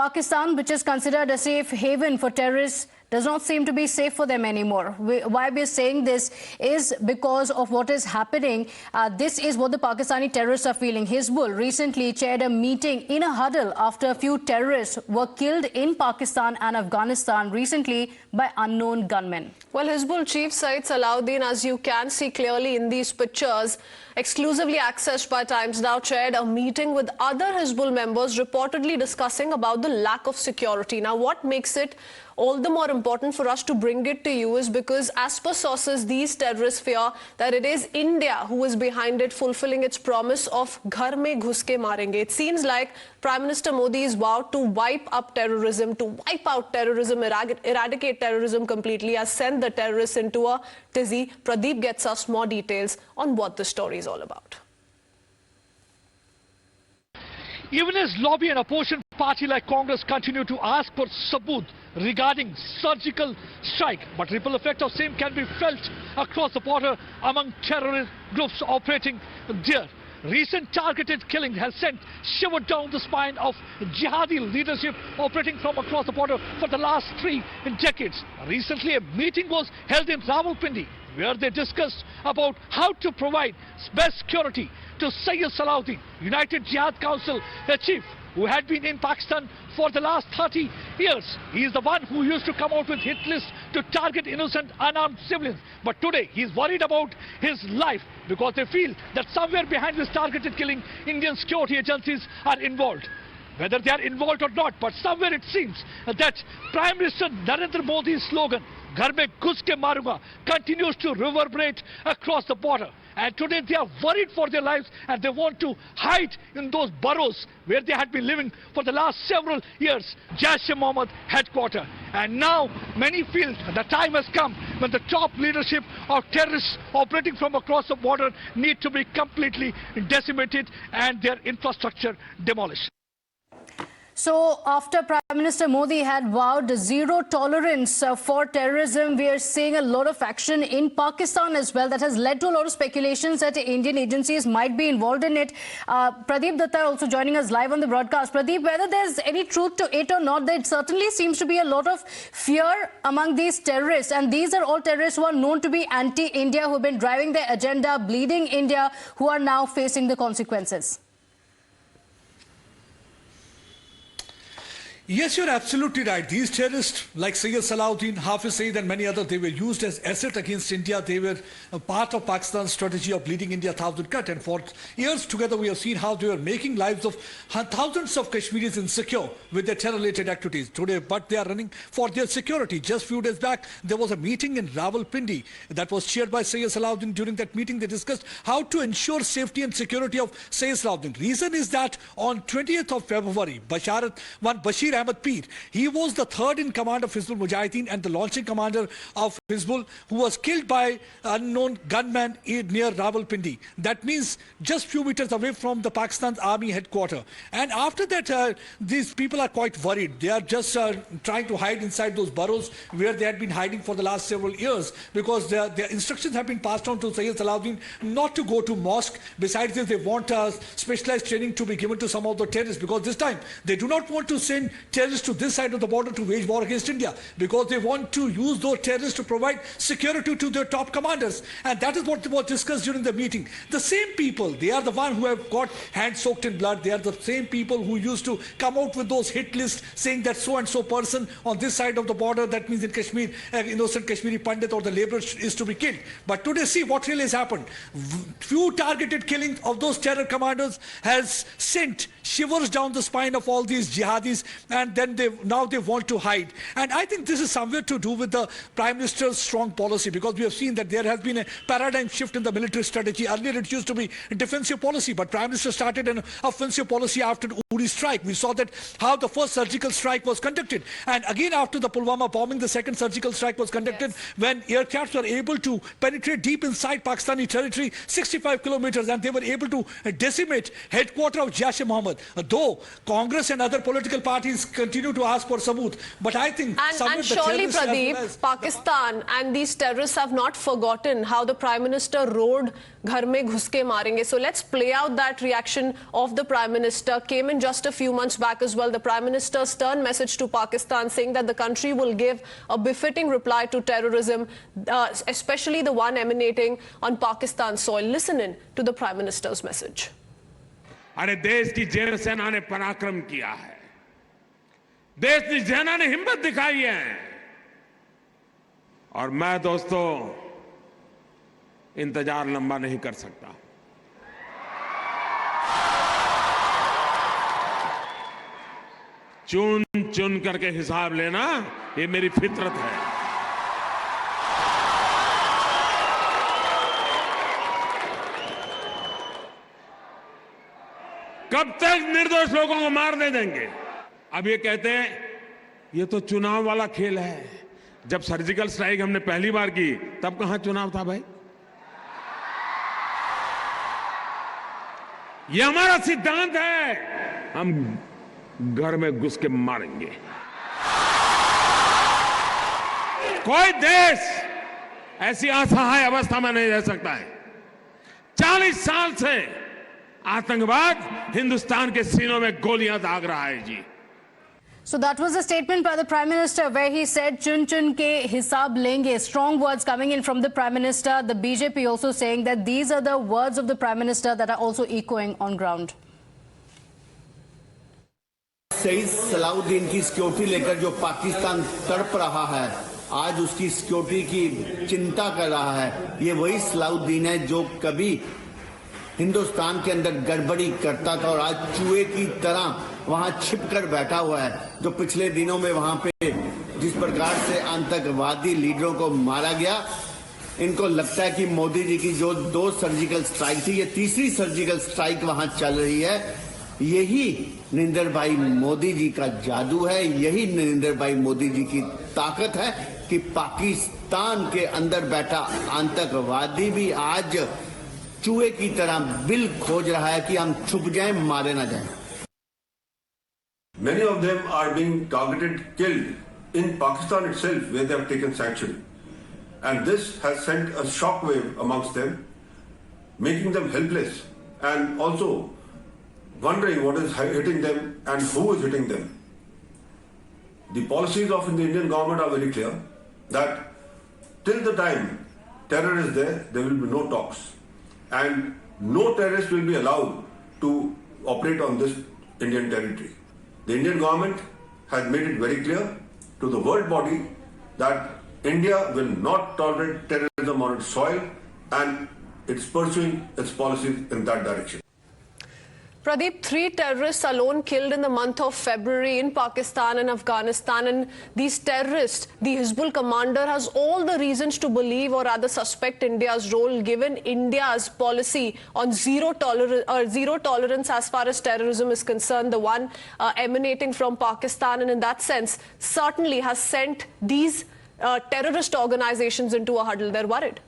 Pakistan, which is considered a safe haven for terrorists, does not seem to be safe for them anymore. Why we're saying this is because of what is happening. This is what the Pakistani terrorists are feeling. Hizbul recently chaired a meeting in a huddle after a few terrorists were killed in Pakistan and Afghanistan recently by unknown gunmen. Well, Hizbul chief Syed Salahuddin, as you can see clearly in these pictures, exclusively accessed by Times Now, chaired a meeting with other Hizbul members reportedly discussing about the lack of security. Now, what makes it all the more important for us to bring it to you is because, as per sources, these terrorists fear that it is India who is behind it, fulfilling its promise of ghar mein ghus ke marenge. It seems like Prime Minister Modi is vowed to wipe up terrorism, to wipe out terrorism, eradicate terrorism completely, has sent the terrorists into a tizzy. Pradeep gets us more details on what the story is all about. Even as lobby and opposition party like Congress continue to ask for sabut regarding surgical strike, but ripple effect of same can be felt across the border among terrorist groups operating there. Recent targeted killing has sent shiver down the spine of jihadi leadership operating from across the border for the last 3 decades. Recently, a meeting was held in Rawalpindi where they discussed about how to provide best security to Syed Salahuddin, United Jihad Council chief, who had been in Pakistan for the last 30 years. He is the one who used to come out with hit lists to target innocent unarmed civilians. But today he is worried about his life because they feel that somewhere behind this targeted killing, Indian security agencies are involved. Whether they are involved or not, but somewhere it seems that Prime Minister Narendra Modi's slogan, ghar mein ghus ke marunga, continues to reverberate across the border. And today they are worried for their lives and they want to hide in those burrows where they had been living for the last several years, Jaish-e-Mohammed headquarters. And now many feel the time has come when the top leadership of terrorists operating from across the border need to be completely decimated and their infrastructure demolished. So, after Prime Minister Modi had vowed zero tolerance for terrorism, we are seeing a lot of action in Pakistan as well. That has led to a lot of speculations that Indian agencies might be involved in it. Pradeep Datta also joining us live on the broadcast. Pradeep, whether there's any truth to it or not, there certainly seems to be a lot of fear among these terrorists. And these are all terrorists who are known to be anti-India, who have been driving their agenda, bleeding India, who are now facing the consequences. Yes, you're absolutely right. These terrorists like Syed Salahuddin, Hafiz Saeed and many others, they were used as asset against India. They were a part of Pakistan's strategy of bleeding India 1,000 cut. And for years together, we have seen how they were making lives of thousands of Kashmiris insecure with their terror-related activities today. But they are running for their security. Just a few days back, there was a meeting in Rawalpindi that was chaired by Syed Salahuddin. During that meeting, they discussed how to ensure safety and security of Syed Salahuddin. Reason is that on 20th of February, Bashir Ahmed Peer, he was the third in command of Hizbul Mujahideen and the launching commander of Hizbul, who was killed by unknown gunmen near Rawalpindi. That means just few meters away from the Pakistan's army headquarters. And after that, these people are quite worried. They are just trying to hide inside those burrows where they had been hiding for the last several years, because their instructions have been passed on to Syed Salahuddin not to go to mosque. Besides this, they want specialized training to be given to some of the terrorists, because this time they do not want to send terrorists to this side of the border to wage war against India, because they want to use those terrorists to provide security to their top commanders. And that is what was discussed during the meeting. The same people, they are the ones who have got hands soaked in blood. They are the same people who used to come out with those hit lists saying that so and so person on this side of the border, that means in Kashmir, innocent Kashmiri Pandit or the laborer is to be killed. But today, see what really has happened. Few targeted killings of those terror commanders has sent shivers down the spine of all these jihadis, and then now they want to hide. And I think this is somewhere to do with the Prime Minister's strong policy, because we have seen that there has been a paradigm shift in the military strategy. Earlier it used to be a defensive policy, but Prime Minister started an offensive policy after the Uri strike. We saw that how the first surgical strike was conducted, and again after the Pulwama bombing, the second surgical strike was conducted, when aircrafts were able to penetrate deep inside Pakistani territory, 65 kilometers, and they were able to decimate headquarters of Jaish-e-Mohammed. Though Congress and other political parties parties continue to ask for sabut. But I think and surely, Pradeep, Pakistan and these terrorists have not forgotten how the Prime Minister rode ghar mein ghus ke marenge. So let's play out that reaction of the Prime Minister. Came in just a few months back as well. The Prime Minister's stern message to Pakistan saying that the country will give a befitting reply to terrorism, especially the one emanating on Pakistan's soil. Listen in to the Prime Minister's message. अरे देश की जैन सेना ने पराक्रम किया है, देश की सेना ने हिम्मत दिखाई है, और मैं दोस्तों इंतजार लंबा नहीं कर सकता। चुन चुन करके हिसाब लेना ये मेरी फितरत है। कब तक निर्दोष लोगों को मारने देंगे? अब ये कहते हैं ये तो चुनाव वाला खेल है। जब सर्जिकल स्ट्राइक हमने पहली बार की तब कहां चुनाव था भाई? ये हमारा सिद्धांत है, हम घर में घुस के मारेंगे। कोई देश ऐसी असहाय अवस्था में नहीं रह सकता है। 40 साल से आतंकवाद हिंदुस्तान के सीनों में गोलियां दाग रहा है जी। So that was a statement by the Prime Minister where he said chun chun ke hisab lenge. Strong words coming in from the Prime Minister. The BJP also saying that these are the words of the Prime Minister that are also echoing on ground. Saeed Salauddin की security लेकर जो पाकिस्तान तड़प रहा है, आज उसकी security की चिंता कर रहा है, ये वही सलाउद्दीन है जो कभी हिंदुस्तान के अंदर गड़बड़ी करता था और आज चूहे की तरह वहां छिपकर बैठा हुआ है। जो पिछले दिनों में वहां पे जिस प्रकार से आतंकवादी लीडरों को मारा गया, इनको लगता है कि मोदी जी की जो 2 सर्जिकल स्ट्राइक थी, ये तीसरी सर्जिकल स्ट्राइक वहां चल रही है। यही नरेंद्र भाई मोदी जी का जादू है, यही नरेंद्र भाई मोदी जी की ताकत है कि पाकिस्तान के अंदर बैठा आतंकवादी भी आज चूहे की तरह बिल खोज रहा है कि हम छुप जाएं, मारे ना जाएं। Many of them are being targeted, killed in Pakistan itself, where they have taken sanctuary, and this has sent a shockwave amongst them, making them helpless and also wondering what is hitting them and who is hitting them. The policies of the Indian government are very clear that till the time terror is there, there will be no talks. And no terrorist will be allowed to operate on this Indian territory. The Indian government has made it very clear to the world body that India will not tolerate terrorism on its soil, and it's pursuing its policies in that direction. Pradeep, 3 terrorists alone killed in the month of February in Pakistan and Afghanistan, and these terrorists, the Hizbul commander has all the reasons to believe or rather suspect India's role, given India's policy on zero tolerance as far as terrorism is concerned, the one emanating from Pakistan, and in that sense certainly has sent these terrorist organizations into a huddle. They're worried.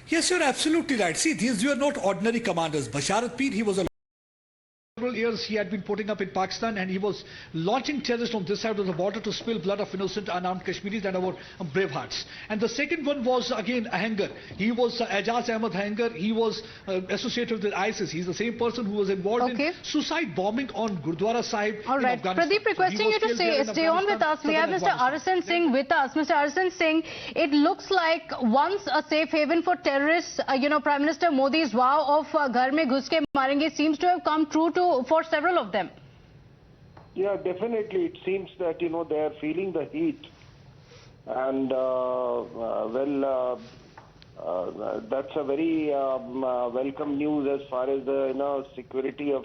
Yes, you're absolutely right. See, these were not ordinary commanders. Basharat Peer, he was a several years he had been putting up in Pakistan, and he was launching terrorists on this side of the border to spill blood of innocent unarmed Kashmiris and our brave hearts. And the second one was again Hanger. He was Ajaz Ahmed Hanger. He was associated with ISIS. He's the same person who was involved in suicide bombing on Gurdwara Sahib in Afghanistan. Pradeep, requesting you to stay on with us. We have Mr. Arsan Singh with us. Mr. Arsan Singh, it looks like once a safe haven for terrorists, Prime Minister Modi's vow of ghar mein ghus ke marenge seems to have come true for several of them. Yeah, definitely. It seems that, they are feeling the heat. And, that's a very welcome news as far as the, security of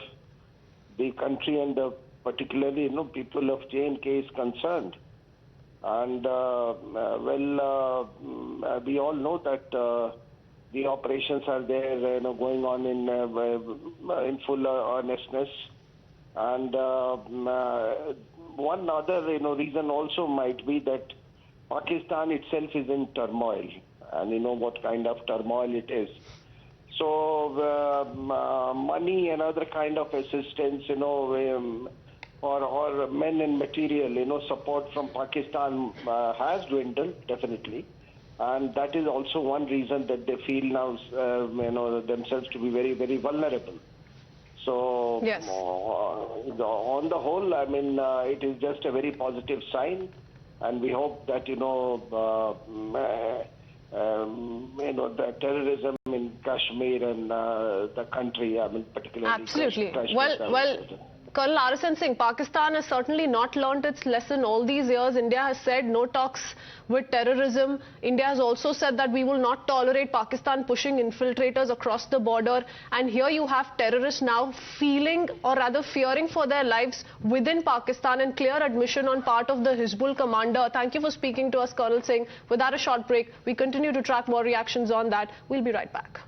the country and particularly, people of J&K is concerned. And, we all know that the operations are there, going on in full earnestness. And one other, reason also might be that Pakistan itself is in turmoil, and what kind of turmoil it is. So money and other kind of assistance, or men and material, support from Pakistan has dwindled, definitely. And that is also one reason that they feel now, themselves to be very, very vulnerable. So, Yes. On the whole, I mean, it is just a very positive sign, and we hope that the terrorism in Kashmir and the country, I mean, particularly Absolutely. Kashmir. Well, Colonel Arasan Singh, Pakistan has certainly not learnt its lesson all these years. India has said no talks with terrorism. India has also said that we will not tolerate Pakistan pushing infiltrators across the border. And here you have terrorists now feeling, or rather fearing for their lives within Pakistan, and clear admission on part of the Hizbul commander. Thank you for speaking to us, Colonel Singh. Without a short break, we continue to track more reactions on that. We'll be right back.